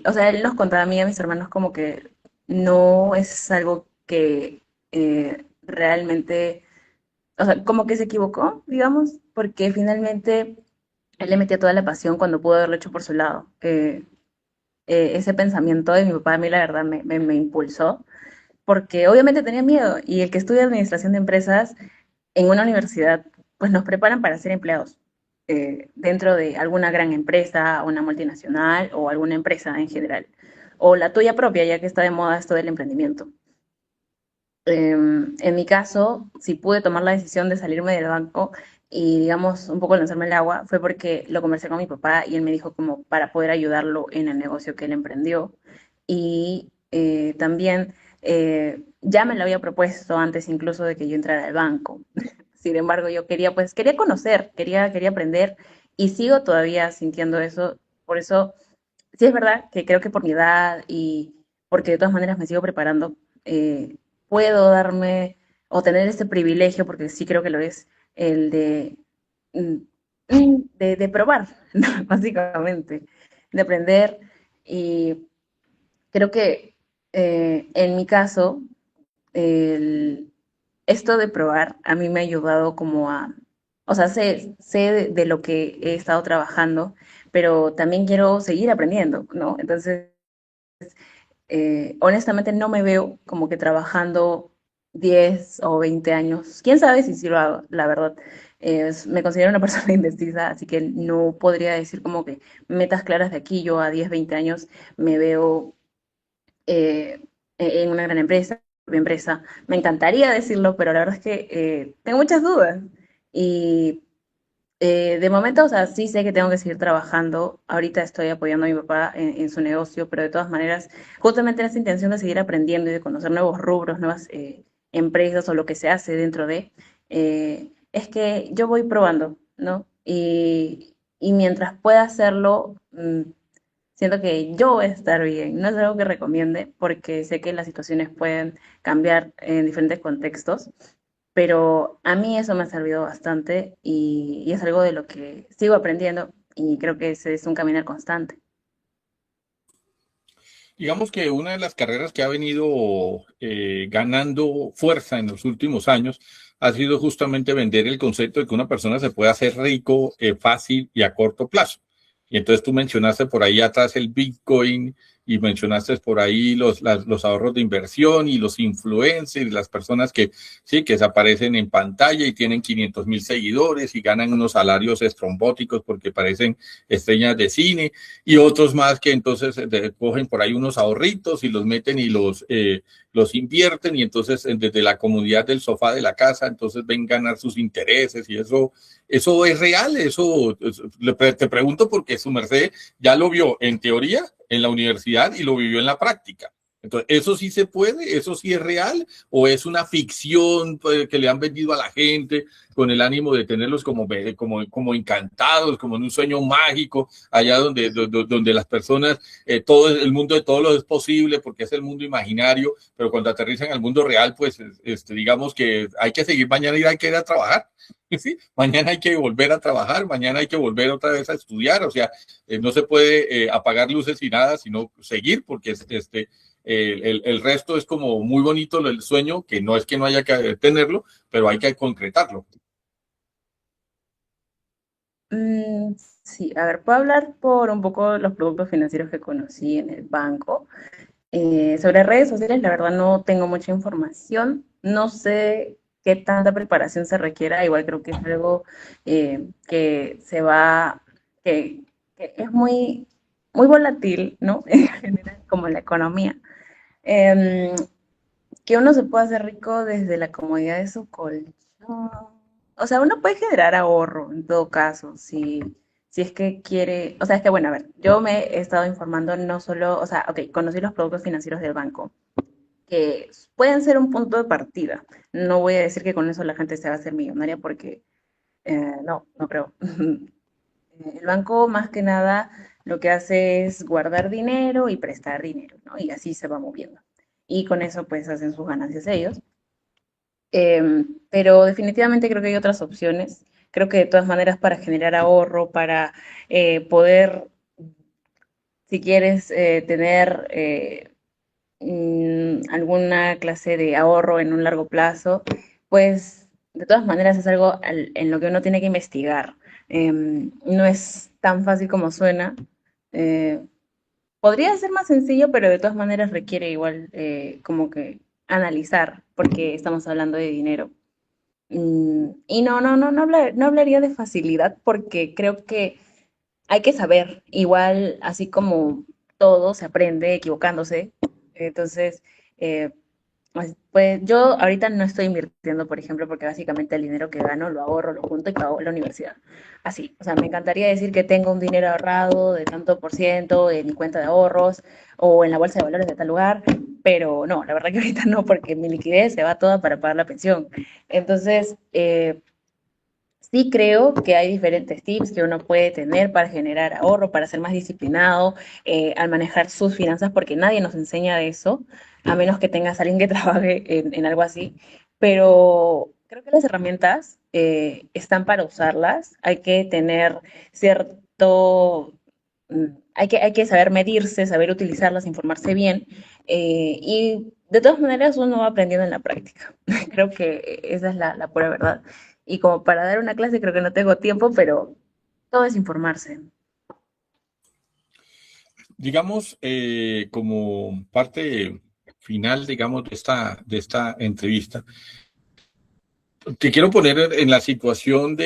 Speaker 3: o sea, él nos contaba a mí y a mis hermanos como que no es algo que realmente, o sea, como que se equivocó, digamos, porque finalmente él le metía toda la pasión cuando pudo haberlo hecho por su lado. Ese pensamiento de mi papá a mí la verdad me impulsó, porque obviamente tenía miedo y el que estudia administración de empresas en una universidad, pues nos preparan para ser empleados dentro de alguna gran empresa, una multinacional o alguna empresa en general, o la tuya propia, ya que está de moda esto del emprendimiento. En mi caso, si pude tomar la decisión de salirme del banco y, digamos, un poco lanzarme al agua, fue porque lo conversé con mi papá y él me dijo como para poder ayudarlo en el negocio que él emprendió. Y también ya me lo había propuesto antes incluso de que yo entrara al banco. Sin embargo, yo quería, pues, quería conocer, quería aprender y sigo todavía sintiendo eso. Por eso, sí es verdad que creo que por mi edad y porque de todas maneras me sigo preparando, puedo darme o tener este privilegio, porque sí creo que lo es, el mm, de probar, ¿no? Básicamente, de aprender. Y creo que en mi caso, el, esto de probar a mí me ha ayudado como a, o sea, sé de lo que he estado trabajando, pero también quiero seguir aprendiendo, ¿no? Entonces, honestamente no me veo como que trabajando 10 o 20 años. ¿Quién sabe si sí lo hago, la verdad? Me considero una persona indecisa, así que no podría decir como que metas claras de aquí, yo a 10 20 años me veo eh, en una gran empresa, propia empresa. Me encantaría decirlo, pero la verdad es que tengo muchas dudas. Y de momento, o sea, sí sé que tengo que seguir trabajando. Ahorita estoy apoyando a mi papá en su negocio, pero de todas maneras, justamente en esa intención de seguir aprendiendo y de conocer nuevos rubros, nuevas empresas o lo que se hace dentro de, es que yo voy probando, ¿no? Y mientras pueda hacerlo, siento que yo voy a estar bien. No es algo que recomiende, porque sé que las situaciones pueden cambiar en diferentes contextos, pero a mí eso me ha servido bastante y es algo de lo que sigo aprendiendo y creo que ese es un caminar constante.
Speaker 2: Digamos que una de las carreras que ha venido ganando fuerza en los últimos años ha sido justamente vender el concepto de que una persona se puede hacer rico fácil y a corto plazo. Y entonces tú mencionaste por ahí atrás el Bitcoin y mencionaste por ahí los ahorros de inversión y los influencers, las personas que sí, que desaparecen en pantalla y tienen 500,000 seguidores y ganan unos salarios estrombóticos porque parecen estrellas de cine y otros más que entonces cogen por ahí unos ahorritos y los meten y los invierten y entonces desde la comodidad del sofá de la casa entonces ven ganar sus intereses y eso es real, te pregunto porque su merced ya lo vio en teoría en la universidad y lo vivió en la práctica. Entonces, ¿eso sí se puede? ¿Eso sí es real? ¿O es una ficción pues, que le han vendido a la gente con el ánimo de tenerlos como encantados, como en un sueño mágico, allá donde las personas, todo el mundo de todos los es posible porque es el mundo imaginario, pero cuando aterrizan al mundo real, pues digamos que hay que seguir mañana y hay que ir a trabajar. ¿Sí? Mañana hay que volver a trabajar, mañana hay que volver otra vez a estudiar, o sea, no se puede apagar luces y nada, sino seguir, porque el resto es como muy bonito el sueño, que no es que no haya que tenerlo, pero hay que concretarlo.
Speaker 3: Mm, sí, a ver, puedo hablar por un poco los productos financieros que conocí en el banco. Sobre redes sociales, la verdad no tengo mucha información. No sé qué tanta preparación se requiera. Igual creo que es algo que se va, que, que es muy volátil, ¿no? En general, como la economía. Em, que uno se puede hacer rico desde la comodidad de su colchón. O sea, uno puede generar ahorro en todo caso, si es que quiere, o sea, es que bueno, a ver, yo me he estado informando no solo, o sea, ok, conocí los productos financieros del banco, que pueden ser un punto de partida. No voy a decir que con eso la gente se va a hacer millonaria porque no creo. El banco más que nada lo que hace es guardar dinero y prestar dinero, ¿no? Y así se va moviendo. Y con eso pues hacen sus ganancias ellos. Pero definitivamente creo que hay otras opciones. Creo que de todas maneras para generar ahorro, para poder si quieres tener alguna clase de ahorro en un largo plazo, pues de todas maneras es algo en lo que uno tiene que investigar. No es tan fácil como suena. Eh, Podría ser más sencillo, pero de todas maneras requiere igual como que analizar, porque estamos hablando de dinero. Y no hablaría de facilidad, porque creo que hay que saber, igual así como todo se aprende equivocándose. Entonces, eh, pues yo ahorita no estoy invirtiendo, por ejemplo, porque básicamente el dinero que gano lo ahorro, lo junto y pago la universidad. Así, o sea, me encantaría decir que tengo un dinero ahorrado de tanto por ciento en mi cuenta de ahorros o en la bolsa de valores de tal lugar, pero no, la verdad que ahorita no, porque mi liquidez se va toda para pagar la pensión. Entonces, sí creo que hay diferentes tips que uno puede tener para generar ahorro, para ser más disciplinado al manejar sus finanzas, porque nadie nos enseña de eso, a menos que tengas a alguien que trabaje en algo así. Pero creo que las herramientas están para usarlas. Hay que tener cierto, hay que saber medirse, saber utilizarlas, informarse bien. Y de todas maneras uno va aprendiendo en la práctica. Creo que esa es la pura verdad. Y como para dar una clase creo que no tengo tiempo, pero todo es informarse.
Speaker 2: Digamos, como parte final, digamos, de esta entrevista, te quiero poner en la situación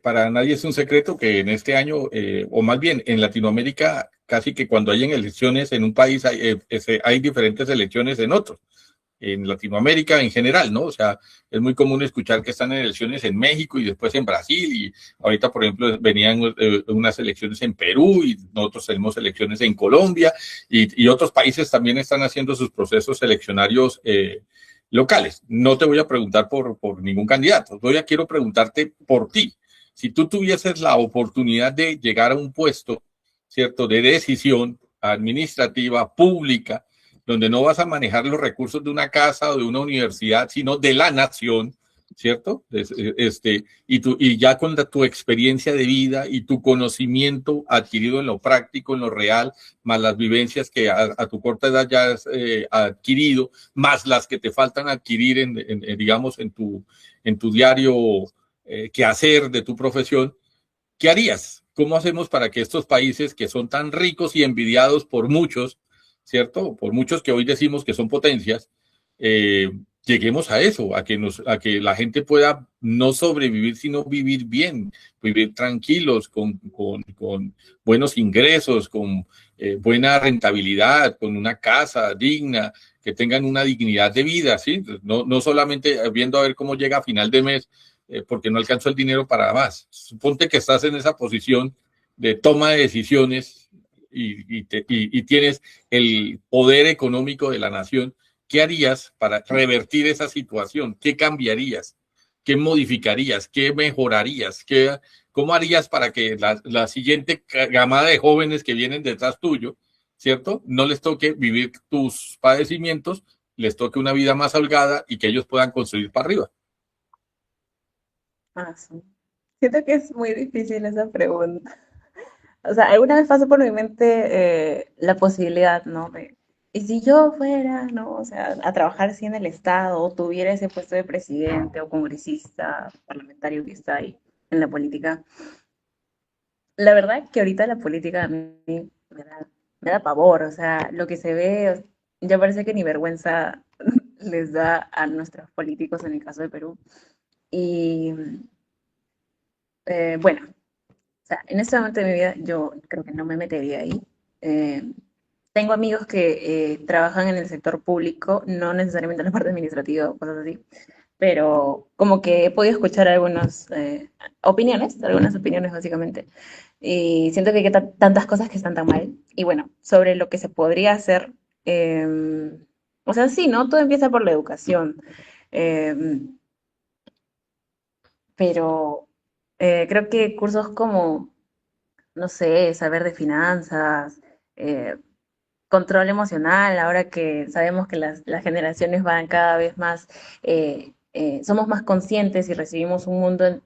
Speaker 2: para nadie es un secreto que en este año, o más bien en Latinoamérica, casi que cuando hay elecciones en un país hay diferentes elecciones en otros. En Latinoamérica en general, ¿no? O sea, es muy común escuchar que están en elecciones en México y después en Brasil y ahorita, por ejemplo, venían unas elecciones en Perú y nosotros tenemos elecciones en Colombia y otros países también están haciendo sus procesos eleccionarios locales. No te voy a preguntar por ningún candidato, quiero preguntarte por ti. Si tú tuvieses la oportunidad de llegar a un puesto, ¿cierto?, de decisión administrativa, pública, donde no vas a manejar los recursos de una casa o de una universidad, sino de la nación, ¿cierto? Y ya con tu experiencia de vida y tu conocimiento adquirido en lo práctico, en lo real, más las vivencias que a tu corta edad ya has adquirido, más las que te faltan adquirir, digamos, en tu diario quehacer de tu profesión, ¿qué harías? ¿Cómo hacemos para que estos países que son tan ricos y envidiados por muchos, ¿cierto? Por muchos que hoy decimos que son potencias, eh, lleguemos a eso, a que la gente pueda no sobrevivir, sino vivir bien, vivir tranquilos, con buenos ingresos, con buena rentabilidad, con una casa digna, que tengan una dignidad de vida, ¿sí? No solamente viendo a ver cómo llega a final de mes, porque no alcanzó el dinero para más. Suponte que estás en esa posición de toma de decisiones y tienes el poder económico de la nación. ¿Qué harías para revertir esa situación? ¿Qué cambiarías? ¿Qué modificarías? ¿Qué mejorarías? ¿Cómo harías para que la siguiente camada de jóvenes que vienen detrás tuyo, ¿cierto?, no les toque vivir tus padecimientos, les toque una vida más holgada y que ellos puedan construir para arriba?
Speaker 3: Ah, sí. Siento que es muy difícil esa pregunta. O sea, alguna vez pasó por mi mente la posibilidad, ¿no? ¿y si yo fuera, ¿no? O sea, a trabajar así en el Estado, o tuviera ese puesto de presidente o congresista, parlamentario que está ahí en la política? La verdad que ahorita la política a mí me da pavor, o sea, lo que se ve, ya parece que ni vergüenza les da a nuestros políticos en el caso de Perú. Y bueno, o sea, en este momento de mi vida yo creo que no me metería ahí. Eh, Tengo amigos que trabajan en el sector público, no necesariamente en la parte administrativa o cosas así, pero como que he podido escuchar algunas opiniones básicamente, y siento que hay tantas cosas que están tan mal. Y bueno, sobre lo que se podría hacer, o sea, sí, ¿no? Todo empieza por la educación, eh, pero creo que cursos como, no sé, saber de finanzas, eh, control emocional, ahora que sabemos que las generaciones van cada vez más, somos más conscientes y recibimos un mundo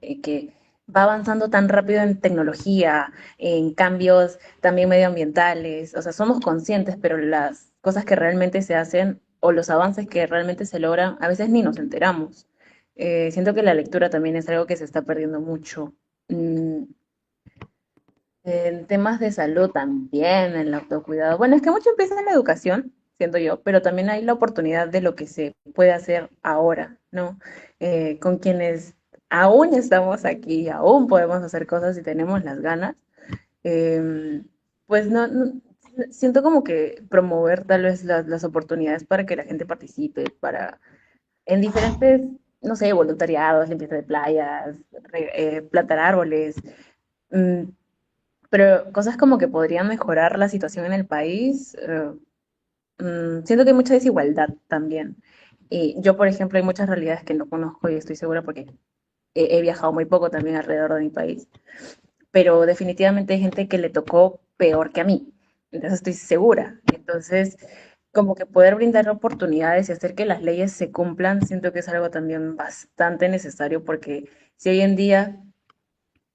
Speaker 3: va avanzando tan rápido en tecnología, en cambios también medioambientales, o sea, somos conscientes, pero las cosas que realmente se hacen o los avances que realmente se logran, a veces ni nos enteramos. Siento que la lectura también es algo que se está perdiendo mucho. Mm, en temas de salud también, en el autocuidado. Bueno, es que mucho empieza en la educación, siento yo, pero también hay la oportunidad de lo que se puede hacer ahora, ¿no? Con quienes aún estamos aquí, aún podemos hacer cosas y tenemos las ganas, eh, pues siento como que promover tal vez las oportunidades para que la gente participe, para en diferentes, no sé, voluntariados, limpieza de playas, plantar árboles, mm, pero cosas como que podrían mejorar la situación en el país, siento que hay mucha desigualdad también. Y yo, por ejemplo, hay muchas realidades que no conozco y estoy segura porque he viajado muy poco también alrededor de mi país, pero definitivamente hay gente que le tocó peor que a mí, entonces estoy segura. Entonces, como que poder brindar oportunidades y hacer que las leyes se cumplan, siento que es algo también bastante necesario porque si hoy en día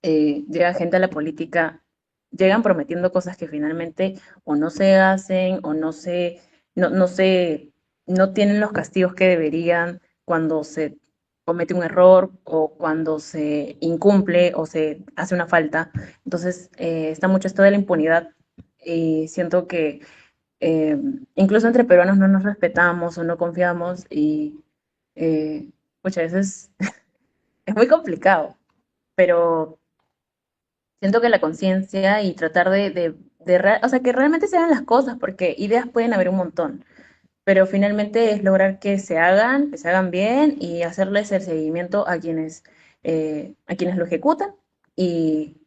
Speaker 3: llega gente a la política, llegan prometiendo cosas que finalmente o no se hacen o no se, no tienen los castigos que deberían cuando se comete un error o cuando se incumple o se hace una falta. Entonces, está mucho esto de la impunidad y siento que eh, incluso entre peruanos no nos respetamos o no confiamos y eh, muchas veces es muy complicado, pero siento que la conciencia y tratar o sea, que realmente se hagan las cosas, porque ideas pueden haber un montón, pero finalmente es lograr que se hagan bien y hacerles el seguimiento a quienes lo ejecutan y,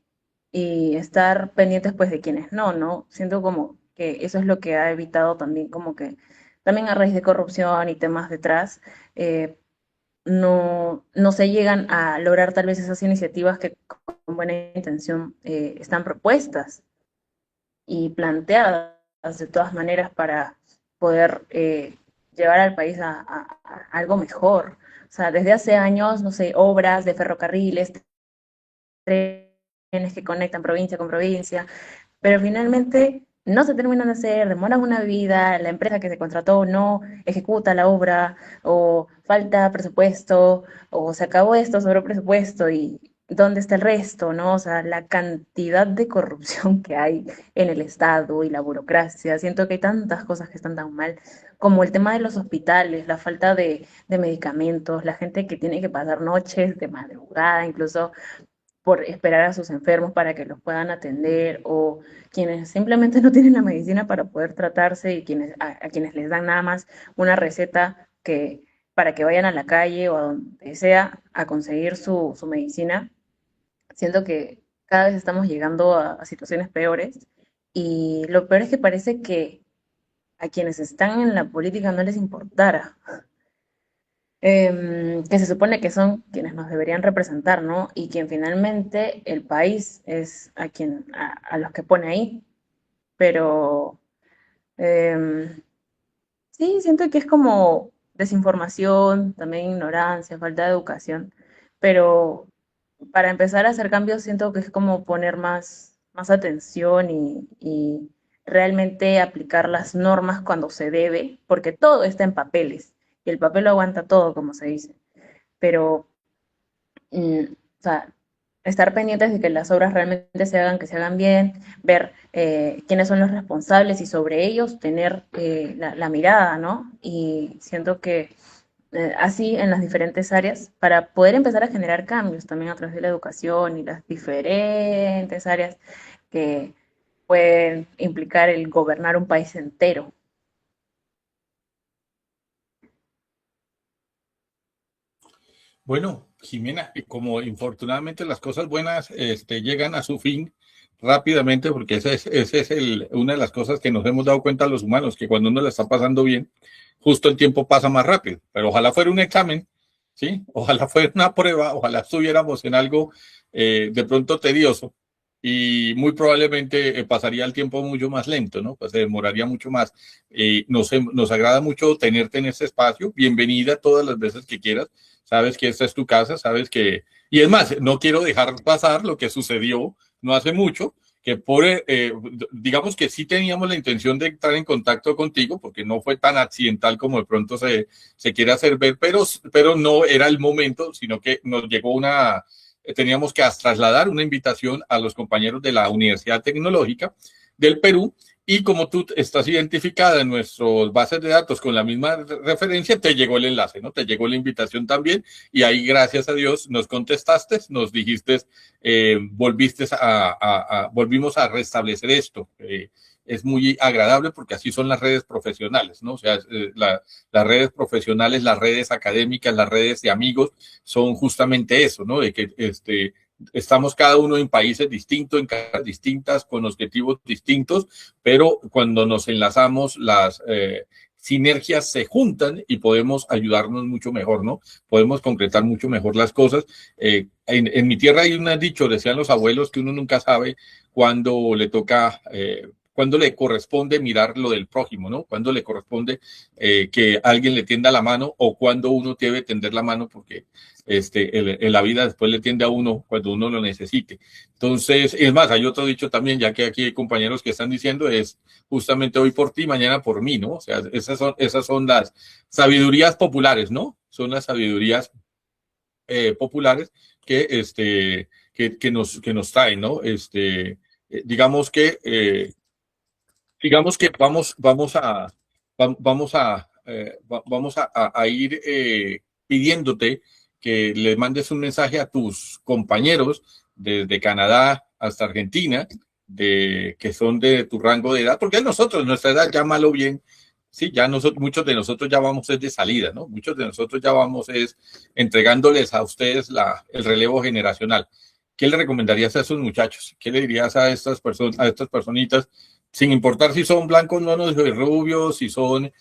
Speaker 3: y estar pendientes pues de quienes no, ¿no? Siento como que eso es lo que ha evitado también como que, también a raíz de corrupción y temas detrás, eh, no se llegan a lograr tal vez esas iniciativas que con buena intención están propuestas y planteadas de todas maneras para poder llevar al país a algo mejor. O sea, desde hace años, no sé, obras de ferrocarriles, trenes que conectan provincia con provincia, pero finalmente no se terminan de hacer, demoran una vida, la empresa que se contrató no ejecuta la obra, o falta presupuesto, o se acabó esto sobre presupuesto y ¿dónde está el resto? ¿No? O sea, la cantidad de corrupción que hay en el Estado y la burocracia, siento que hay tantas cosas que están tan mal, como el tema de los hospitales, la falta de medicamentos, la gente que tiene que pasar noches de madrugada, incluso por esperar a sus enfermos para que los puedan atender o quienes simplemente no tienen la medicina para poder tratarse y a quienes les dan nada más una receta que para que vayan a la calle o a donde sea a conseguir su medicina. Siento que cada vez estamos llegando a situaciones peores y lo peor es que parece que a quienes están en la política no les importara, que se supone que son quienes nos deberían representar, ¿no? Y quien finalmente el país es a los que pone ahí. Pero eh, sí, siento que es como desinformación, también ignorancia, falta de educación. Pero para empezar a hacer cambios siento que es como poner más atención y realmente aplicar las normas cuando se debe, porque todo está en papeles y el papel lo aguanta todo, como se dice. Pero, o sea, estar pendientes de que las obras realmente que se hagan bien, ver quiénes son los responsables y sobre ellos tener la mirada, ¿no? Y siento que así en las diferentes áreas para poder empezar a generar cambios también a través de la educación y las diferentes áreas que pueden implicar el gobernar un país entero.
Speaker 2: Bueno, Jimena, como infortunadamente las cosas buenas llegan a su fin rápidamente, porque ese es una de las cosas que nos hemos dado cuenta los humanos, que cuando uno la está pasando bien, justo el tiempo pasa más rápido. Pero ojalá fuera un examen, ¿sí? Ojalá fuera una prueba, ojalá estuviéramos en algo de pronto tedioso y muy probablemente pasaría el tiempo mucho más lento, ¿no? Pues se demoraría mucho más. Nos agrada mucho tenerte en este espacio. Bienvenida todas las veces que quieras. Sabes que esta es tu casa, sabes que Y es más, no quiero dejar pasar lo que sucedió no hace mucho, que digamos que sí teníamos la intención de entrar en contacto contigo, porque no fue tan accidental como de pronto se quiere hacer ver, pero no era el momento, sino que nos llegó teníamos que trasladar una invitación a los compañeros de la Universidad Tecnológica del Perú, y como tú estás identificada en nuestras bases de datos con la misma referencia, te llegó el enlace, ¿no? Te llegó la invitación también, y ahí, gracias a Dios, nos contestaste, nos dijiste, volvimos a restablecer esto. Es muy agradable porque así son las redes profesionales, ¿no? O sea, las redes profesionales, las redes académicas, las redes de amigos son justamente eso, ¿no? De que estamos cada uno en países distintos, en casas distintas, con objetivos distintos, pero cuando nos enlazamos, las sinergias se juntan y podemos ayudarnos mucho mejor, ¿no? Podemos concretar mucho mejor las cosas. En mi tierra hay un dicho, decían los abuelos, que uno nunca sabe cuándo le toca, cuándo le corresponde mirar lo del prójimo, ¿no? Cuándo le corresponde que alguien le tienda la mano, o cuándo uno debe tender la mano, porque en la vida después le tiende a uno cuando uno lo necesite. Entonces, es más, hay otro dicho también, ya que aquí hay compañeros que están diciendo, es justamente hoy por ti, mañana por mí, ¿no? O sea, esas son las sabidurías populares, ¿no? Son las sabidurías populares que nos traen, ¿no? Digamos que vamos a ir pidiéndote que le mandes un mensaje a tus compañeros desde Canadá hasta Argentina, que son de tu rango de edad, porque nuestra edad, llámalo bien, sí, ya muchos de nosotros ya vamos de salida, ¿no? Muchos de nosotros ya vamos entregándoles a ustedes el relevo generacional. ¿Qué le recomendarías a esos muchachos? ¿Qué le dirías a estas personas, a estas personitas, sin importar si son blancos, monos y rubios, si son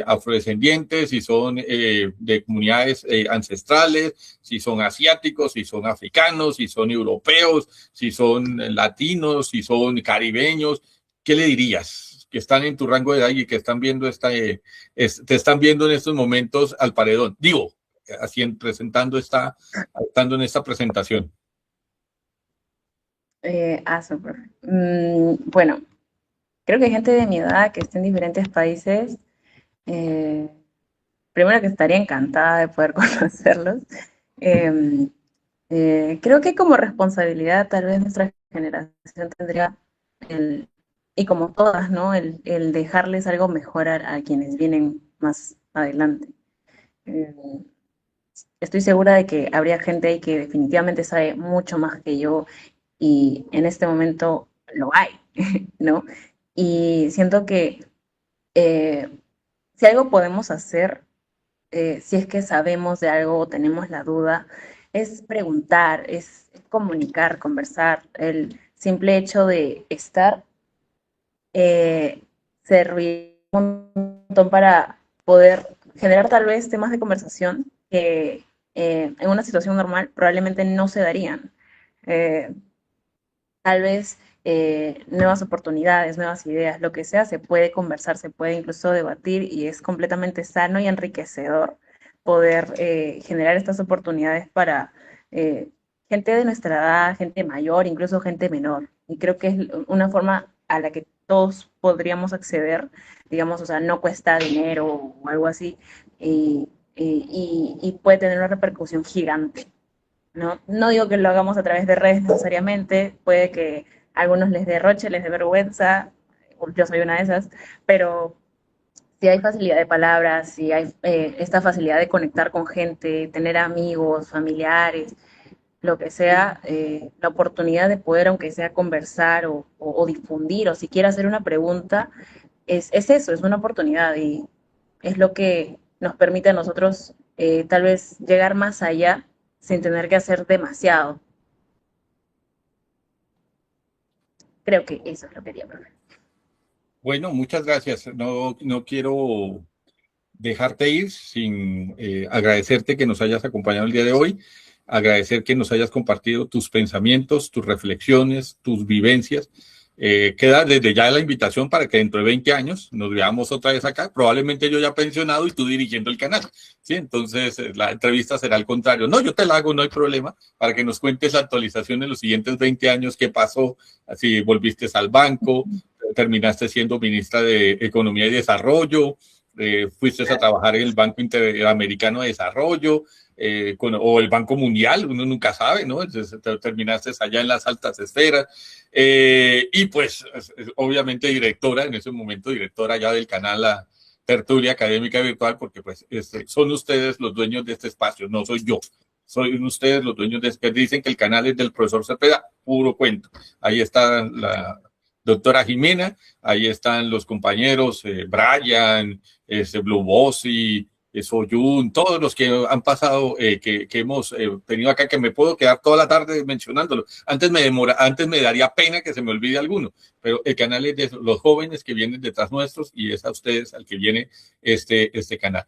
Speaker 2: afrodescendientes, si son de comunidades ancestrales, si son asiáticos, si son africanos, si son europeos, si son latinos, si son caribeños? ¿Qué le dirías? Que están en tu rango de edad y que están viendo te están viendo en estos momentos al paredón. Digo, así estando en esta presentación.
Speaker 3: Súper. Bueno, creo que hay gente de mi edad que está en diferentes países. Primero que estaría encantada de poder conocerlos. Eh, Creo que como responsabilidad tal vez nuestra generación tendría y como todas, ¿no? El dejarles algo mejor a quienes vienen más adelante. Eh, Estoy segura de que habría gente ahí que definitivamente sabe mucho más que yo, y en este momento lo hay, ¿no? Y siento que eh, si algo podemos hacer, si es que sabemos de algo o tenemos la duda, es preguntar, es comunicar, conversar. El simple hecho de estar servir un montón para poder generar tal vez temas de conversación que en una situación normal probablemente no se darían. Eh, Tal vez nuevas oportunidades, nuevas ideas, lo que sea, se puede conversar, se puede incluso debatir, y es completamente sano y enriquecedor poder generar estas oportunidades para gente de nuestra edad, gente mayor, incluso gente menor. Y creo que es una forma a la que todos podríamos acceder, digamos, o sea, no cuesta dinero o algo así, y puede tener una repercusión gigante. ¿No? No digo que lo hagamos a través de redes necesariamente, puede que a algunos les dé roche, les dé vergüenza, yo soy una de esas, pero si hay facilidad de palabras, si hay esta facilidad de conectar con gente, tener amigos, familiares, lo que sea, la oportunidad de poder, aunque sea conversar o difundir, o siquiera hacer una pregunta, es eso, es una oportunidad, y es lo que nos permite a nosotros tal vez llegar más allá sin tener que hacer demasiado. Creo que eso es lo que quería, profe.
Speaker 2: Bueno, muchas gracias. No quiero dejarte ir sin agradecerte que nos hayas acompañado el día de hoy, agradecer que nos hayas compartido tus pensamientos, tus reflexiones, tus vivencias. Queda desde ya la invitación para que dentro de 20 años nos veamos otra vez acá, probablemente yo ya pensionado y tú dirigiendo el canal, ¿sí? Entonces la entrevista será al contrario. No, yo te la hago, no hay problema, para que nos cuentes la actualización en los siguientes 20 años, qué pasó, si volviste al banco, terminaste siendo ministra de Economía y Desarrollo, fuiste a trabajar en el Banco Interamericano de Desarrollo, o el Banco Mundial, uno nunca sabe, ¿no? Entonces, terminaste allá en las altas esferas, y pues obviamente directora, en ese momento directora ya del canal La Tertulia Académica Virtual, porque pues son ustedes los dueños de este espacio, no soy yo. Son ustedes los dueños de este. Dicen que el canal es del profesor Cepeda, puro cuento. Ahí está la doctora Jimena, ahí están los compañeros Brian, Blue Bossy, Soyun, todos los que han pasado, que hemos tenido acá, que me puedo quedar toda la tarde mencionándolo. Antes me daría pena que se me olvide alguno, pero el canal es de los jóvenes que vienen detrás nuestros y es a ustedes al que viene este canal.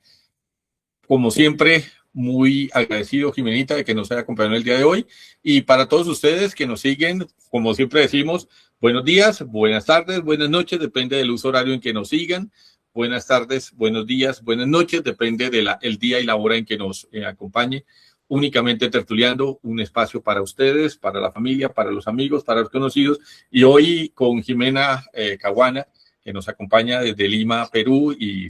Speaker 2: Como siempre, muy agradecido, Jimenita, de que nos haya acompañado el día de hoy. Y para todos ustedes que nos siguen, como siempre decimos, buenos días, buenas tardes, buenas noches, depende del uso horario en que nos sigan. Buenas tardes, buenos días, buenas noches, depende del día y la hora en que nos acompañe. Únicamente Tertuliando, un espacio para ustedes, para la familia, para los amigos, para los conocidos. Y hoy con Jimena Caguana, que nos acompaña desde Lima, Perú, y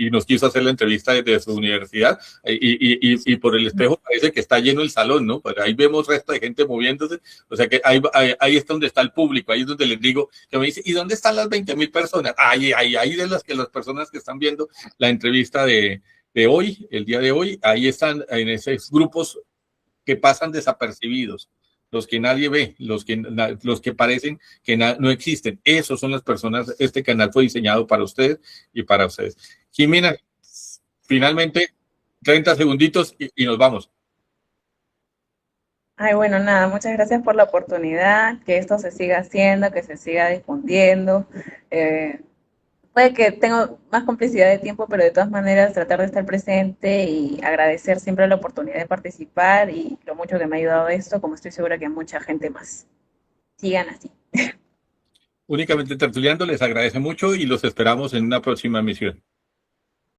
Speaker 2: nos quiso hacer la entrevista desde su universidad, y por el espejo parece que está lleno el salón, ¿no? Pero ahí vemos resto de gente moviéndose, o sea que ahí está donde está el público, ahí es donde les digo, que me dice, ¿y dónde están las 20,000 personas? Ahí de las personas que están viendo la entrevista de hoy, el día de hoy, ahí están en esos grupos que pasan desapercibidos, los que nadie ve, los que parecen que no existen. Esos son las personas. Este canal fue diseñado para ustedes y para ustedes. Jimena, finalmente, 30 segunditos y nos vamos.
Speaker 3: Ay, bueno, nada, muchas gracias por la oportunidad, que esto se siga haciendo, que se siga difundiendo. Puede que tengo más complicidad de tiempo, pero de todas maneras tratar de estar presente y agradecer siempre la oportunidad de participar y lo mucho que me ha ayudado esto, como estoy segura que mucha gente más. Sigan así.
Speaker 2: Únicamente Tertuliando les agradece mucho y los esperamos en una próxima emisión.